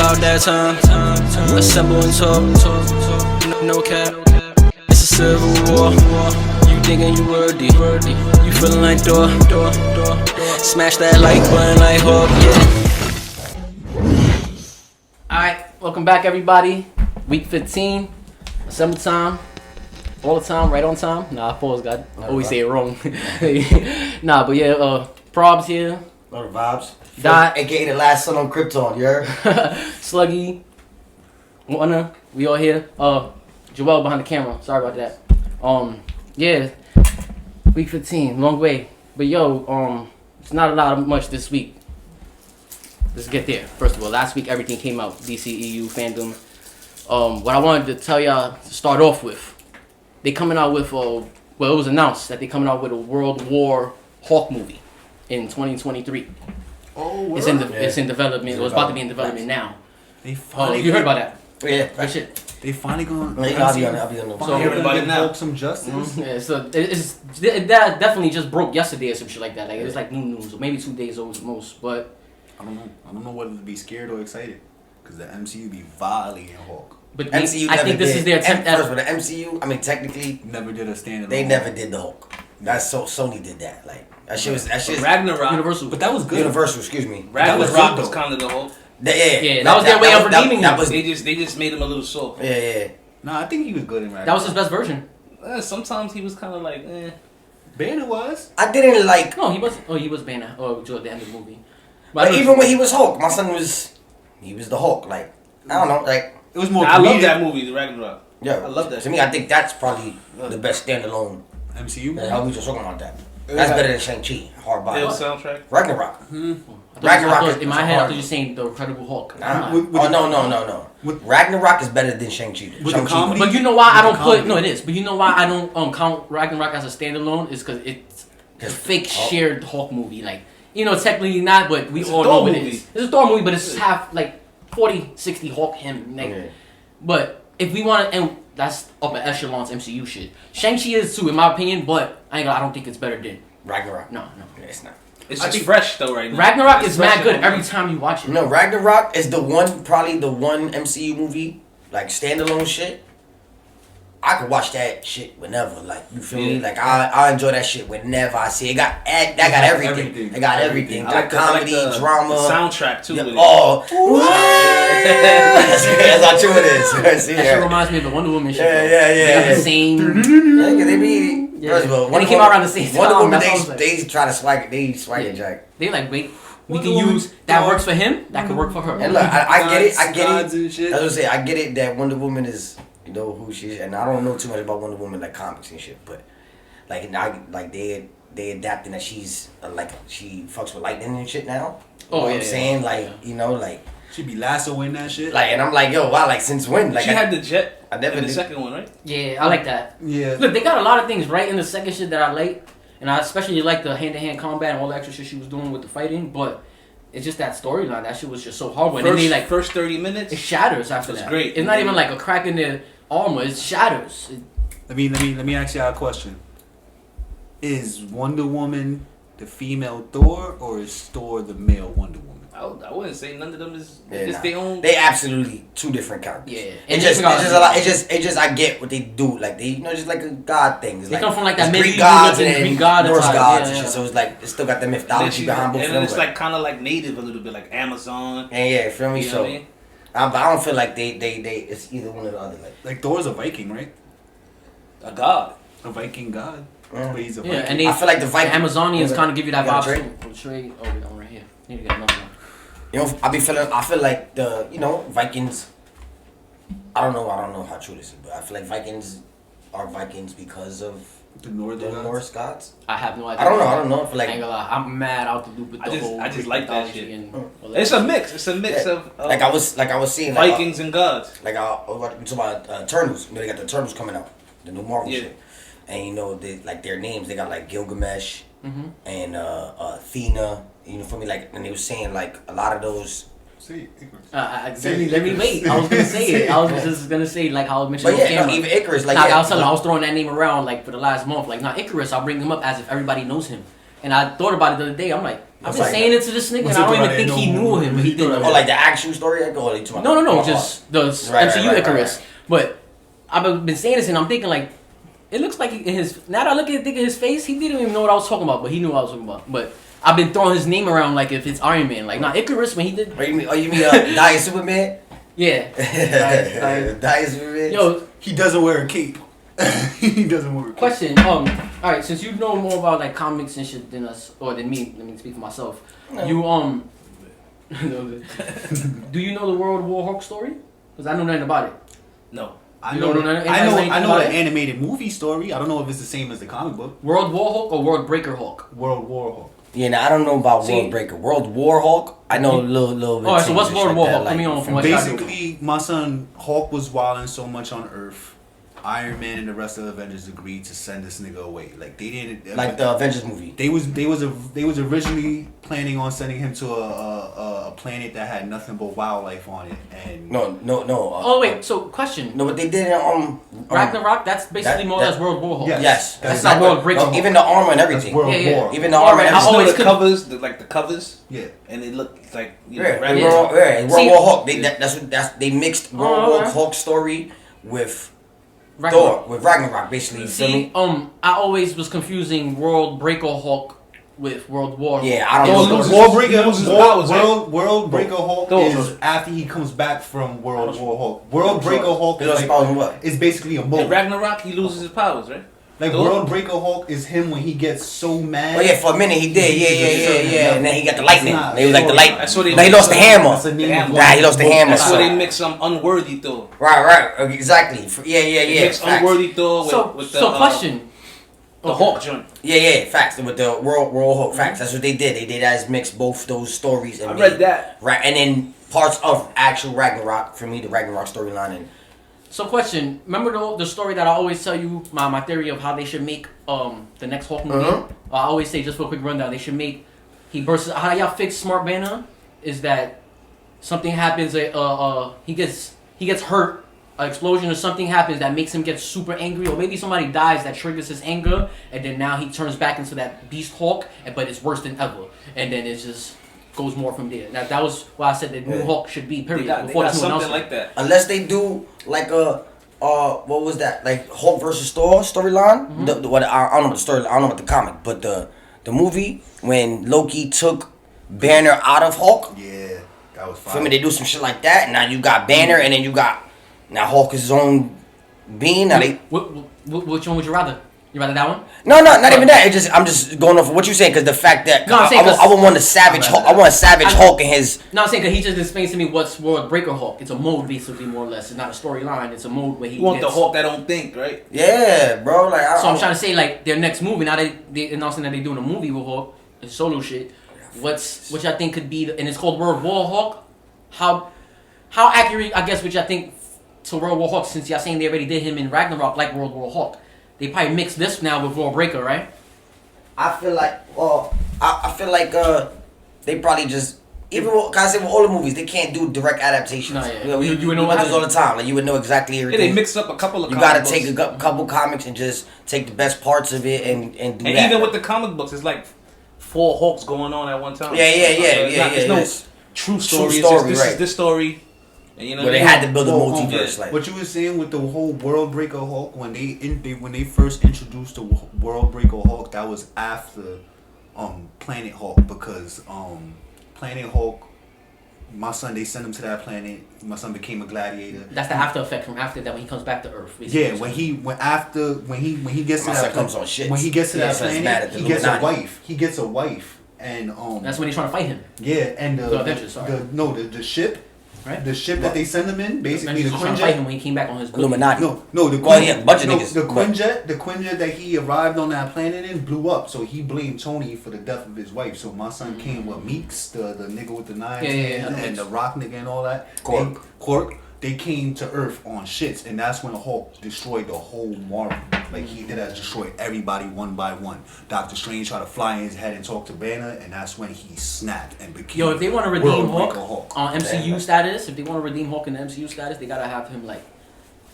about that time. Assemble and talk. No cap. It's a civil war. You thinking you worthy? You feeling like door. Smash that like button like Hawk. Yeah. Alright, welcome back everybody. Week 15. Assemble time. All the time, right on time. Nah, I pause, God. I always say it wrong. Nah, but yeah, Probs here. Lot of vibes. Dot. AKA the last son on Krypton, you heard? Sluggy. Warner. We all here. Joel behind the camera. Sorry about that. Yeah. Week 15. Long way. But yo, it's not a lot of much this week. Let's get there. First of all, last week everything came out. DCEU fandom. What I wanted to tell y'all to start off with. They coming out with well, it was announced that they coming out with a World War Hawk movie in 2023. Oh, it's in development. It's about to be in development now. They finally you heard about that? Yeah. Right shit. They finally going. I'll be on the So everybody now. Some justice. Yeah, so that definitely just broke yesterday or some shit like that. Like it was like new news, or maybe 2 days old at most. But I don't know whether to be scared or excited because the MCU be violating Hawk. but MCU I think this is their attempt at first for the MCU. I mean, technically, Never did a standalone. they never did the Hulk. That's so Sony did that. Like that shit was Ragnarok. Universal. But that was good. Universal. Excuse me. Ragnarok was kind of the whole. Yeah, that was their way of redeeming him. They just made him a little soft. Yeah. Nah, I think he was good in Ragnarok. That was his best version. Sometimes he was kind of like, Banner was. I didn't like. No, he was. Oh, he was Banner. Oh, toward the end of the movie. But even when he was Hulk, my son was. He was the Hulk. Like I don't know. Like It was more. I love comedic. that movie, the Ragnarok. yeah, I love that. To me, I think that's probably the best standalone. MCU. How we just talking about that. That's better than Shang-Chi. Hard Bill body. soundtrack. Ragnarok. Ragnarok. In is my a head, I hard thought you were saying the Incredible Hulk. Nah. With No. Ragnarok is better than Shang-Chi. With the comedy? But you know why I don't comedy. put it is. But you know why I don't count Ragnarok as a standalone is because it's a fake shared Hulk movie. Like technically not, but we all know it is. It's a Thor movie, but it's half like 40-60 Hulk him. Like, but if we want to, and that's upper echelons MCU shit. Shang-Chi is too, in my opinion, but I don't think it's better than Ragnarok. No, Yeah, it's not. It's just fresh though, right now. Ragnarok It's is fresh mad good though. every time you watch it. No, Ragnarok is probably the one MCU movie, like standalone shit. I could watch that shit whenever, like you feel me? Like I enjoy that shit whenever I see it. Got everything. It got everything. I like comedy, the drama, the soundtrack too. Yeah, with it. oh, that's how true it is. See, That shit reminds me of the Wonder Woman shit. Yeah. They got the same. Yeah, 'cause they be. First of all, When it came out around the same time, Wonder Woman, that's what I was like. they try to swag it. They swag it, Jack. They like, wait, we Wonder can Woman, use that works for him. That could work for her. And look, I get it. Gods and shit. That's what I say. I get it that Wonder Woman is, who she is, and I don't know too much about Wonder Woman like comics and shit, but like now, like they adapting that she's like she fucks with lightning and shit now. You know what I'm saying? Like like She be lassoing that shit. and I'm like, yo, wow, like since when? Like She had the jet. I never in the did. second one, right? Yeah, I like that. Yeah. Look, they got a lot of things right in the second shit that I like, and I especially like the hand-to-hand combat and all the extra shit she was doing with the fighting. But it's just that storyline. That shit was just so hard. And then they like first 30 minutes. it shatters after It's that. great. It's not even like a crack in their armor. It shatters. Let me ask y'all a question. Is Wonder Woman the female Thor or is Thor the male Wonder Woman? I wouldn't say none of them is Yeah, just their own. They absolutely two different characters. Yeah. It's just a lot. It's just I get what they do. Like they just like a god thing. It's They like, come from like that it's Greek medieval gods looking and Greek god Norse attire. gods Yeah, and shit. yeah. So it's like it's still got the mythology behind both of and them. it's but- like kind of like native a little bit, like Amazon. And yeah, feel me? You know So what I mean? but I don't feel like they it's either one or the other. Like Thor's a Viking, right? A god. A Viking god. Yeah. But he's a Yeah, Viking. and they, I feel like the the Viking Amazonians kind of give you that You got vibe a too. Trade. Oh, we got one right here. Need to get another one. I feel like the Vikings. I don't know how true this is, but I feel like Vikings are Vikings because of the Northern the gods. Norse gods. I have no idea. I don't know. I feel I ain't like gonna lie. I'm mad out the loop with the whole. I just Greek like that mythology shit. and all that It's shit. a mix. It's a mix of like I was seeing like, Vikings and gods. Like I was talking about Eternals. They got the Eternals coming out, the new Marvel Yeah. shit, and they like their names. They got like Gilgamesh Mm-hmm. and Athena. For me, like, and they were saying like a lot of those. See, Let me wait. I was gonna say it. I was just gonna say like how I mentioned But on yeah, camera. no, even Icarus, like Nah, yeah, I was telling you, I was throwing that name around like for the last month. Like, Icarus, I'll bring him up as if everybody knows him. And I thought about it the other day. I'm like, I've What's been like saying that? it to this nigga, What's and I don't it even about think that he no knew more? him, but he didn't. Oh, like the actual story? Or you talking No, about just the Right, MCU right, Icarus. right. But I've been saying this, and I'm thinking like, it looks like in his. Now that I look at his face, he didn't even know what I was talking about, but he knew what I was talking about. But I've been throwing his name around like if it's Iron Man. Like, not Icarus when he did. You mean Die Superman? Yeah. Die Superman? Yo, He doesn't wear a cape. He doesn't wear a cape. question. All right. Since you know more about like comics and shit than us, or than me, let me speak for myself. No. You do you know the World War Hulk story? Because I know nothing about it. No. I You know, don't know I anything know, about I know the it? animated movie story. I don't know if it's the same as the comic book. World War Hulk or World Breaker Hulk? World War Hulk. Yeah, now I don't know about See- World Breaker. World War Hulk, I know a little bit. Alright, so what's things World like War that, Hulk? Put me on from what y'all do. Basically, my son Hulk was wilding so much on Earth. Iron Man and the rest of the Avengers agreed to send this nigga away. Like they didn't. Like the Avengers movie. They was originally planning on sending him to a planet that had nothing but wildlife on it, and No. Oh wait, so question. No, but they did Ragnarok, that's basically that- more or less World War Hulk. Yeah. Yes, That's not World Breaker. No, even the armor and that's everything. World Yeah, yeah. War. Even the armor and I I everything. always know the covers, the covers, Yeah. and it looked like you Yeah, know, World Ragnarok. War See- Hulk. That's they mixed World War alright. Hulk story with Ragnarok. Thor, with Ragnarok, basically. You feel See, me? I always was confusing World Breaker Hulk with World War. Yeah, I Thor don't know. loses- World Breaker, he loses powers, right? World Breaker Hulk Thor. is after he comes back from World War Hulk. World Breaker Hulk He lost is, powers in what? is basically a In mode. Ragnarok, he loses his powers, right? Like Thor? World Breaker Hulk is him when he gets so mad. Oh yeah, for a minute he did. Yeah. And then he got the lightning. Nah, And he was like the sure. light. That's what he. No, he lost the hammer. That's the name Damn. of Nah, he lost the hammer. That's where so- they mix some unworthy Thor. Right. Exactly. Yeah. They mix Facts. unworthy Thor with the question. the Hulk joint. Yeah. Facts. With the World Hulk. Facts. That's what they did. They did as mix both those stories. And I made- read that. Right, and then parts of actual Ragnarok for me, the Ragnarok storyline. And So question, remember the story that I always tell you, my theory of how they should make the next Hulk movie? Uh-huh. I always say, just for a quick rundown, they should make, he bursts, how y'all fix Smart Banner is that something happens, he gets hurt, an explosion or something happens that makes him get super angry, or maybe somebody dies that triggers his anger, and then now he turns back into that Beast Hulk, but it's worse than ever, and then it just goes more from there. Now that was why I said that new Yeah. Hulk should be, They period, got, they before got this new something announcement. like that. unless they do like a what was that, like Hulk versus Thor storyline? Mm-hmm. I don't know the story. I don't know about the comic, but the movie when Loki took Banner out of Hulk. Yeah, that was For me, fine. they do some shit like that. Now you got Banner, and then you got now Hulk is his own being. Now they Which one would you rather? You rather that one? no, not even that. I'm just going off of what you're saying because the fact that No, I'm saying 'cause- I would want a savage Hulk. I want a savage Hulk in his. No, I'm saying because he just explained to me what's World Breaker Hulk. It's a mode, basically, more or less. It's not a storyline. It's a mode where he You want the gets... Hulk that don't think, right? Yeah, bro. Like So I'm trying to say, like, their next movie, now they announcing that they're doing a movie with Hulk, it's solo shit, which I think could be, and it's called World War Hulk. How accurate, I guess, which I think to World War Hulk, since y'all saying they already did him in Ragnarok like World War Hulk. They probably mixed this now with World Breaker, right? I feel like, I feel like they probably just even cause I say with all the movies they can't do direct adaptations. No, yeah. You know, You would know do what this all the happened. time. Like you would know exactly Yeah, everything. they mixed up a couple of. You comic gotta take a books. couple comics and just take the best parts of it and do And that. even with the comic books, it's like 4 Hulks going on at one time. Yeah, It's no yes. true story. story, It's just, this right. is this story. And you know, Where they had to build a multiverse, yeah. like What you were saying with the whole World Breaker Hulk when they first introduced the World Breaker Hulk, that was after Planet Hulk because Planet Hulk, my son, they sent him to that planet. My son became a gladiator. That's the after effect from after that when he comes back to Earth. Basically. Yeah, when he gets to My that son comes on shit. when he gets to Yeah, that so he's mad at planet, the he gets a Illuminati. wife. He gets a wife, and That's when they're trying to fight him. yeah, and The Avengers, sorry. the ship. Right? The ship that they send him in, basically Avengers the was trying to fight him Quinjet. when he came back on his boat. Illuminati. No, the Well, yeah, bunch of niggas, The but- Quinjet that he arrived on that planet in blew up. So he blamed Tony for the death of his wife. So my son came with Meeks, the nigga with the knives, Yeah, and the rock nigga and all that. Cork. They came to Earth on shits, and that's when Hulk destroyed the whole Marvel. Like he did, that destroyed everybody one by one. Doctor Strange tried to fly in his head and talk to Banner, and that's when he snapped and became. Yo, if they want to redeem World Hulk, Breaker on MCU Yeah. status, if they want to redeem Hulk in the MCU status, they gotta have him like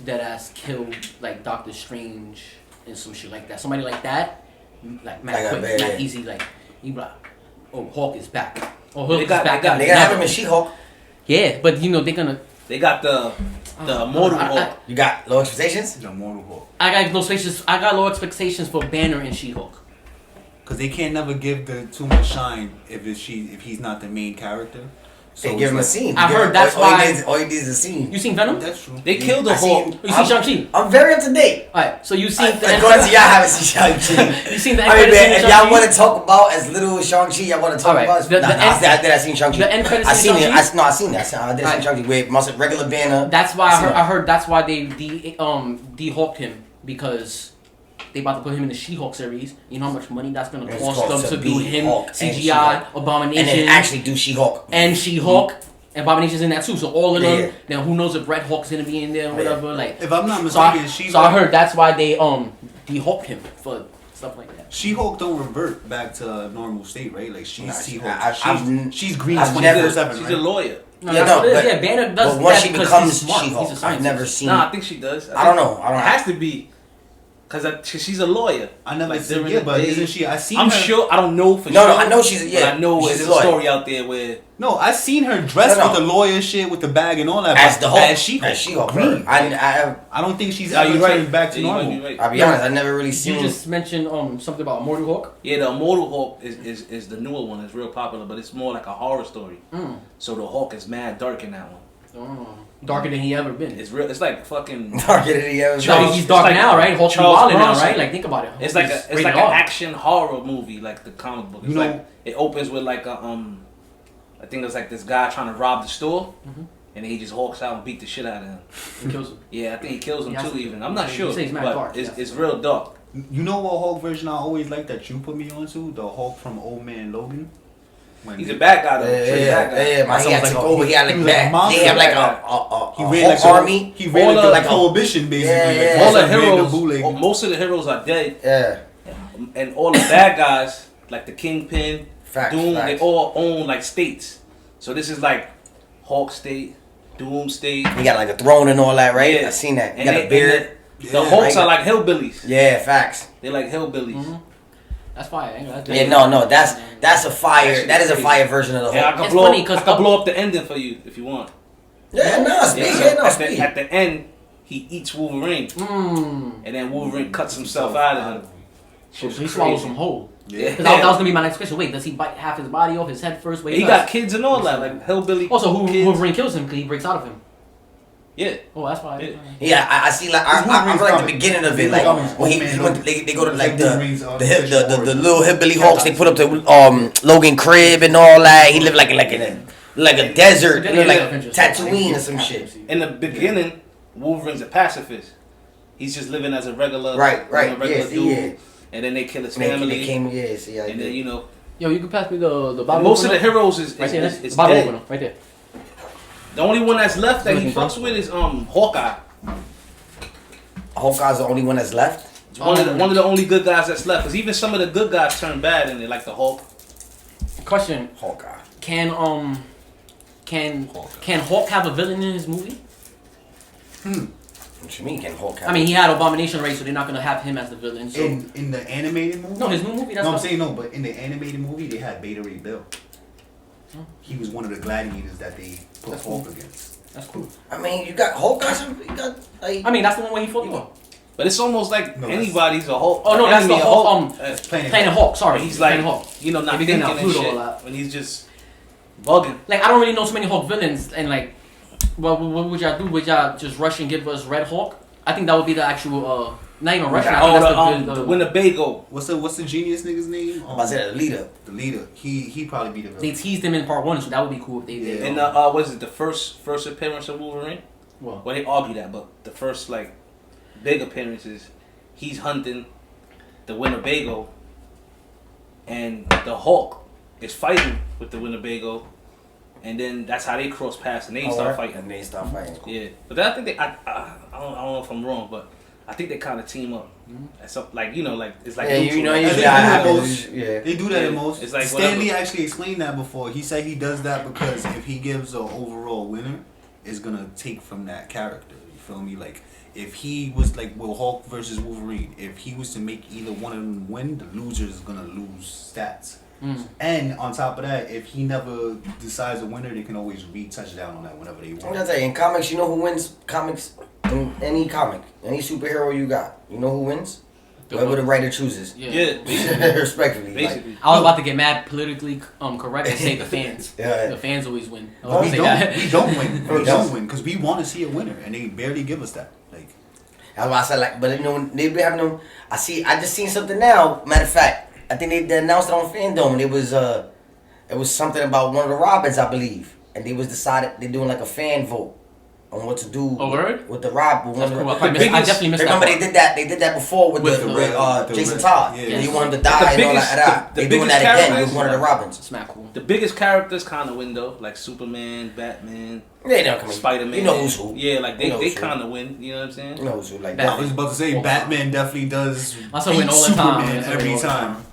dead ass kill like Doctor Strange and some shit like that. Somebody like that, like Like a quick, bad- not easy. Like you be like, oh, Hulk is back. Oh, They Hulk is got- back. they got- They gotta have him in She-Hulk. Yeah, but you know they're gonna. They got the Immortal Hulk. You got low expectations? The Immortal Hulk. I got low expectations for Banner and She-Hulk. Cause they can't never give the too much shine if he's not the main character. So They give him a it's scene. I heard that's all why- all he needs is a scene. You seen Venom? like, that's true. They killed the I Hulk. seen- You seen Shang-Chi? I'm very up to date. Alright, so you seen the According to y'all, I haven't seen Shang-Chi. You seen the I mean, end man, credits if in y'all Shang-Chi? want to talk about as little Shang-Chi, y'all want to talk Alright, about. the Nah, end- I did. I seen Shang-Chi. the end credits I in seen it. Shang-Chi? I seen that. I did see Alright. Shang-Chi with regular Banner. That's why seen I it. heard that's why they de-Hulked him because they about to put him in the She-Hulk series. You know how much money that's gonna It's cost cost them to to do be him, Hulk and CGI, She-Hulk. Abomination, And then actually do She-Hulk. and She-Hulk. And Abomination's in that too, so all of them. Yeah. Now who knows if Red Hulk's gonna be in there or whatever. Like, If I'm not so I, mistaken, She-Hulk, so I heard that's why they de-Hulked him for stuff like that. She-Hulk don't revert back to normal state, right? Like she's Nah, She-Hulk. She's green I've 24/7, She's right? a lawyer. No, Yeah, that's no, what it is. but- Yeah, Banner does But once that she because becomes he's smart. She-Hulk, He's a I've scientist. never seen. Nah, I think she does. I don't know. It has to be. Because she's a lawyer. I never Like, seen during it, the but day- isn't she? I seen I'm her. sure. I don't know for No, sure. no, I know she's But yeah. I know she's there's a a lawyer. story out there where No, I seen her dressed No, no. with the lawyer shit, with the bag and all that. As but the Hulk. as She-Hulk. As She-Hulk. Green. I don't think she's Yeah, ever you're right. turned back to Yeah, you might normal. be right. I'll be Yeah. honest, I never really seen. You just mentioned something about Immortal Hulk. Yeah, the Immortal Hulk is the newer one. It's real popular, but it's more like a horror story. So the Hulk is mad dark in that one. Darker than he ever been. It's real. It's like fucking. Darker than he ever Charles- been. He's dark like now, right? Hulk's Charles wilding now, Bronson. right? Like think about it. It's like Hulk is an rated action R. horror movie, like the comic book. It's You know- like it opens with like a I think it's like this guy trying to rob the store, and he just hulks out and beat the shit out of him. He kills him. Yeah, I think he kills him Yeah, I too. see. Even I'm not You sure, say he's mad but dark, it's yeah. it's real dark. You know what Hulk version I always like that you put me onto? The Hulk from Old Man Logan. When He's a bad guy though. Yeah, Straight bad guy. yeah, man. He had Sounds took like a- over. He had he like was like a that. monster. They have like He a ran Hulk like army. He ran All like, the- like a prohibition basically. Yeah, Like, yeah. All the ran heroes, bootleg. most of the heroes are dead, Yeah, and all the bad guys, like the Kingpin, facts. Doom, facts. they all own like states. So this is like Hulk state, Doom state. He got like a throne and all that, right? Yeah. I seen that. He And got they- a beard. The Yeah, Hulks right. are like hillbillies. Yeah, facts. They're like hillbillies. That's fire. That's Yeah, no, that's a fire. That That is a shit's fire version of the Yeah, I Hulk. can It's blow. funny Up, 'cause I can the- blow up the ending for you if you want. Yeah, no, speed. Yeah, Yeah, no, at, the, speed. at the end, he eats Wolverine, and then Wolverine cuts himself out of him. So Shit's he swallows crazy. him whole. Yeah. Because that was gonna be my next question. Wait, does he bite half his body off his head first? Wait, He got kids and all that, like hillbilly. Also, kids. Wolverine kills him because he breaks out of him. Yeah. Oh, that's why. Yeah. Yeah, I see. Like I Wolverine's like the comic. beginning of it. Wolverine's Like comic. when Man, he went, they go to like Wolverine's, the little hillbilly Hawks. They put up the Logan crib and all that. He lived like in a desert, you know, like Tatooine or some shit. In the beginning, Wolverine's a pacifist. He's just living as a regular, Right, a regular yes, dude. yeah. And then they kill his They family. came, yeah. See, I and then did. Yo, you can pass me the Bible. most of the opener? heroes is Right there. That's is the Bible dead. opener, right there. The only one that's left that he Looking fucks for- with is Hawkeye. Hawkeye's the only one that's left. It's one of the only good guys that's left. Because even some of the good guys turn bad in it, like the Hulk. Question: Hawkeye. Can Hulk have a villain in his movie? What you mean? Can Hulk have? I mean, he had Abomination race, so they're not gonna have him as the villain. So In the animated movie? no, his new movie. That's No, I'm not- saying no, but in the animated movie, they had Beta Ray Bill. He was one of the gladiators that they put That's Hulk cool. against. That's cool. I mean, you got Hawkeye. You got like. I mean, that's the one where he fought Thor. But it's almost like No, that's- anybody's a Hulk. Oh, no, that's the enemy, a Hulk, Planet Hulk. Sorry, He's like, Planet Hulk. you know, not Maybe thinking getting and out Pluto shit. a lot. When he's just bugging. Like I don't really know so many Hulk villains, and like, what would y'all do? Would y'all just rush and give us Red Hulk? I think that would be the actual. Not even rush. I think Oh, that's the Winnebago. What's the genius nigga's name? I said the leader. The leader. He probably be the They villain. teased him in part 1, so that would be cool if they did. Yeah. And what is it? The first appearance of Wolverine. Well, Well, they argue that, but the first like big appearances, he's hunting the Winnebago, and the Hulk is fighting with the Winnebago, and then that's how they cross paths and they start fighting. And they start fighting. Yeah, but then I think I don't know if I'm wrong, but I think they kind of team up. At some, like you know, like it's like Yeah, neutral, you know, like, usually they do I it have most. yeah. They do that Yeah, in most. it's like Stanley whatever. actually explained that before. He said he does that because if he gives an overall winner, it's gonna take from that character. You feel me? Like if he was like Hulk versus Wolverine, if he was to make either one of them win, the loser is gonna lose stats. And on top of that, if he never decides a winner, they can always retouch down on that whenever they I'm want. gonna tell you, in comics, you know who wins comics? In any comic, any superhero you got, you know who wins? Whoever the writer chooses. Yeah, basically. Respectfully. Basically. I was about to get mad politically correct and say the fans. Yeah. The fans always win. I was No, gonna say that. We don't win. We We don't. don't win because we want to see a winner, and they barely give us that. Like, That's why I said like, but you know they be having them. I just seen something now. Matter of fact, I think they announced it on Fandom, and it was something about one of the Robins, I believe, and they was decided they're doing like a fan vote on what to do Oh, word? with the Robin. That's cool. I definitely missed that. Remember part. they did that before with the Jason Todd. yeah. He wanted to die and all that. the They doing biggest that again characters- with one of the Robins. It's not cool. The biggest characters kind of win though, like Superman, Batman, They don't come in. Spider-Man. You know who's who. Yeah, like You know they who's who. kind of win. You know what I'm saying? You know who's who. Like Batman. I was about to say, Batman definitely does That's a beat win all the time. Superman That's a win every all the time.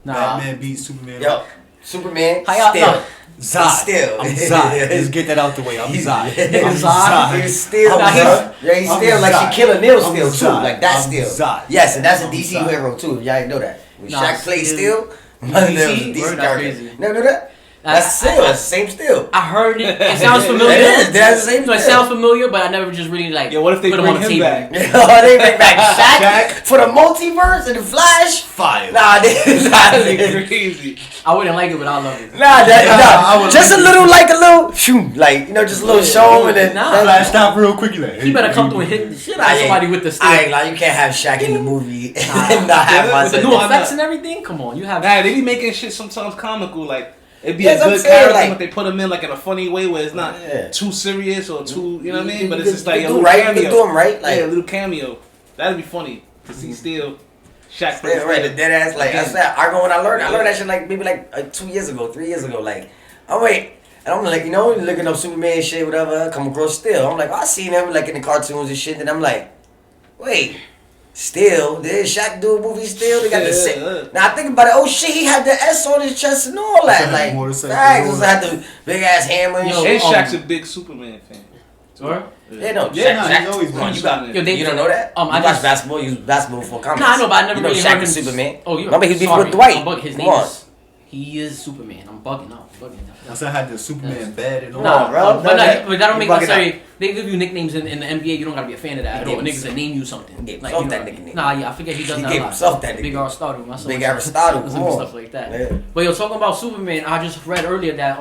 Nah. Batman beats Superman. Yo, Superman. How y'all- Still. no. Zod. Still. I'm Zod. Let's get that out the way. I'm Zod. Nigga I'm Zod. He's still, Nah, bro. Yeah, he's I'm still like Zod. Shaquille O'Neal I'm still too. Zod. Like that's I'm still. Zod. Yes, and that's a I'm DC Zod. hero too. Y'all didn't know that. When Nah, Shaq plays still- still, that was a DC? DC Word, that's character. crazy. Never knew that? That's still. That's the same still. I heard it. It sounds familiar. It is. That's the same So it still. sounds familiar, but I never just really like Yeah, what if they put him bring on the him table. back? Oh, they bring back Shaq, Shaq. for the multiverse and the Flash. Fire. Nah, they That's crazy. I wouldn't like it, but I love it. nah, I would just like a little, like a little, shoot, like just a little show and then. Nah. Flash, stop real quick. Like, He better come through and hit the shit out I of ain't- somebody with the stick. I ain't like you can't have Shaq in the movie and not have With With the myself. new Why effects not? and everything. Come on, you have. Nah, they be making shit sometimes comical. Like it'd be Yes, a I'm good saying, character, like- but they put him in like in a funny way where it's not Yeah. too serious or too, you know what I mean? But You it's just like could a do little right. You cameo. could do him right. Like, Yeah, a little cameo. That'd be funny to see still Shaq. yeah, right. The dead ass. Like I Again. said, I learned that shit like maybe like 2 years ago, 3 years ago. Like, oh wait. And I'm like, looking up Superman shit, whatever. Come across Still. I'm like, I seen him like in the cartoons and shit. And I'm like, wait, Still? Did Shaq do a movie Still? They got the Yeah. same. Now I think about it. Oh shit, he had the S on his chest and all that. Like, Motorcycle, facts. all He had the big ass hammer and Yo, shit. And Shaq's a big Superman fan. Or? Yeah, no, Yeah, Shaq. nah, he's always Come on, been. you got Yo, they- You don't know that? I You watch just- basketball. You use basketball before comics. Nah, I know, but I never you know really Shaq heard him. is Superman. Oh, you Remember he beefing sorry, with Dwight. I'm bugging. His Come name on. is. He is Superman. I'm bugging out. I said I had the Superman bad and all. Nah, bro, but that- that don't make you bugging necessarily. They give you nicknames in the NBA. You don't gotta be a fan of that at He all. gave Niggas himself- that name you something. he gave Like, himself you know, that nickname. Nah, yeah, I forget he does He that gave a lot. himself that Big nickname. Aristotle. I saw Big some- Aristotle, some come on. stuff like that. Yeah. But yo, talking about Superman, I just read earlier that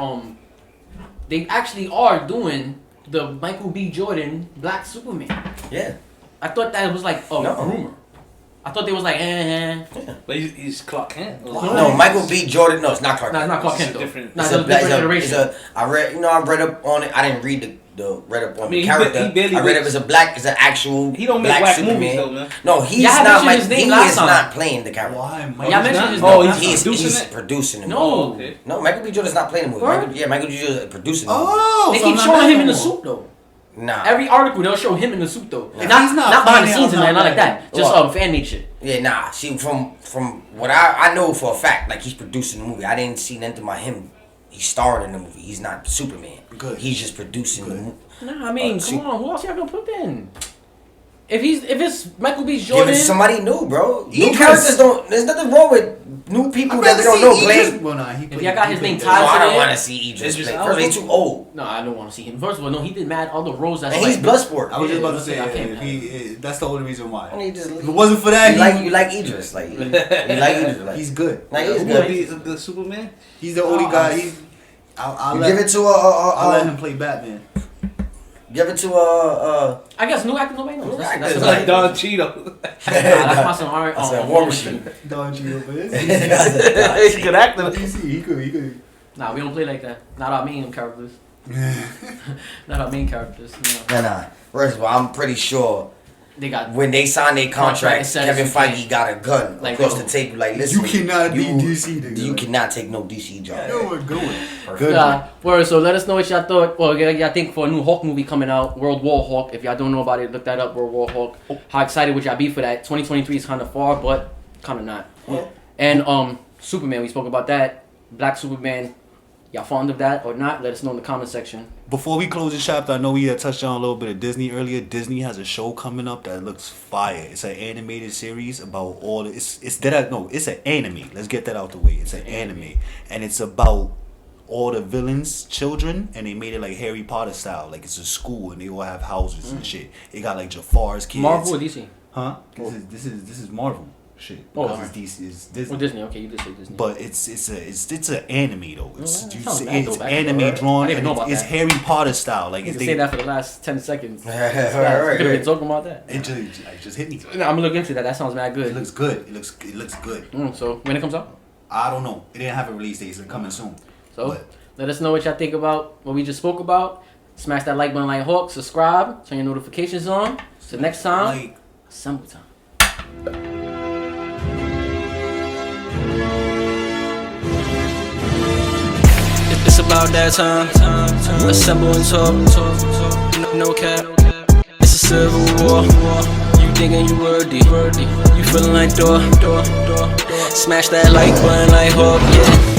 they actually are doing the Michael B. Jordan Black Superman. Yeah. I thought that was like a No. rumor. I thought they was like, But he's Clark Kent. No, Michael B. Jordan. No, it's not Clark. Nah, it's Kent. not Clark It's Kent though. different- Nah, It's it's a, a different it's iteration. I read up on it. I didn't read the read up on I mean, the character. he barely I read makes- it's a black. It's an actual. He don't make black whack Superman. movies though, man. No, he's Yeah, I not. mentioned Like, his name he last is time. not playing the character. Why? Yeah, I mentioned his Oh, name. he's last time. producing He's it? producing the No. movie. Oh, okay. No, Michael B. Jordan's not playing the movie. Word? Michael B. Jordan is producing the movie. Oh, They so keep I'm not showing mad him in no the more. suit though. Nah. Every article they'll show him in the suit though. If Not he's not not behind the playing scenes it, and I'm nothing not like that. Just What? fan made shit. Yeah, nah. See, from what I know for a fact, like he's producing the movie. I didn't see nothing about him. He's starring in the movie. He's not Superman. Good. He's just producing the Good. movie. Nah, I mean, see- come on, who else y'all gonna put in? If it's Michael B. Give Jordan, it to somebody new, bro. New Idris. characters don't. There's nothing wrong with new people I'd that we rather don't know see playing. Idris. Well, nah, he If played- y'all got he his played name that. No, tied- I don't today? want to see Idris Idris play. Elba? First, they too old. no, I don't want to see him. First of all, no, he did mad other roles. That's And like he's Bloodsport. I was just about to Yeah, say, I can't if he, that's the only reason why. And he just, If it wasn't for that, you like Idris, like you like Idris, like he's good. Like, he's Who good. would be the Superman? He's the only Oh, guy. I'm- He's. I'll You let, give it to I'll let him play Batman. give it to I guess new actor nobody knows. New That's, actors, that's, like- Like Don Cheeto. that's my son. All right, I said War Machine. Don Cheadle, but it's He's a good actor. DC. He could. Nah, we don't play like that. Not our main characters. Not our main characters. No. Nah. First of all, I'm pretty sure They got when they signed their contract, it says Kevin you can't- Feige got a gun Like, across yo, the table. Like, listen, You cannot be DC, nigga. You cannot take no DC job. Good. Word, so let us know what y'all thought. Well, y'all think for a new Hulk movie coming out, World War Hulk. If y'all don't know about it, look that up, World War Hulk. How excited would y'all be for that? 2023 is kind of far, but kind of not. And Superman, we spoke about that. Black Superman. Y'all fond of that or not? Let us know in the comment section. Before we close the chapter, I know we had touched on a little bit of Disney earlier. Disney has a show coming up that looks fire. It's an animated series about all the, it's an anime. Let's get that out the way. It's an anime, and it's about all the villains' children, and they made it like Harry Potter style. Like it's a school, and they all have houses and shit. They got like Jafar's kids. Marvel or DC? Huh? This is Marvel shit. Oh, Because it's DC, it's Disney. Oh, Disney. Okay, you did say Disney. But it's an anime though. It's that you sounds see, bad, it's though, anime actually. drawn. I didn't even And know it's, about it's that. Harry Potter style. Like You if can say that for the last 10 seconds. Right, Could have right. been talking about that. it just hit me. No, I'm gonna look into that. That sounds mad good. It looks good. It looks good. So when it comes out? I don't know. It didn't have a release date. So it's coming soon. So But let us know what y'all think about what we just spoke about. Smash that like button like Hawk. Subscribe. Turn your notifications on. So next time, like, assemble time. It's about that time. Assemble and talk. No cap. It's a civil war. You thinking you worthy? You feeling like door. Smash that like button like Hawk. Yeah.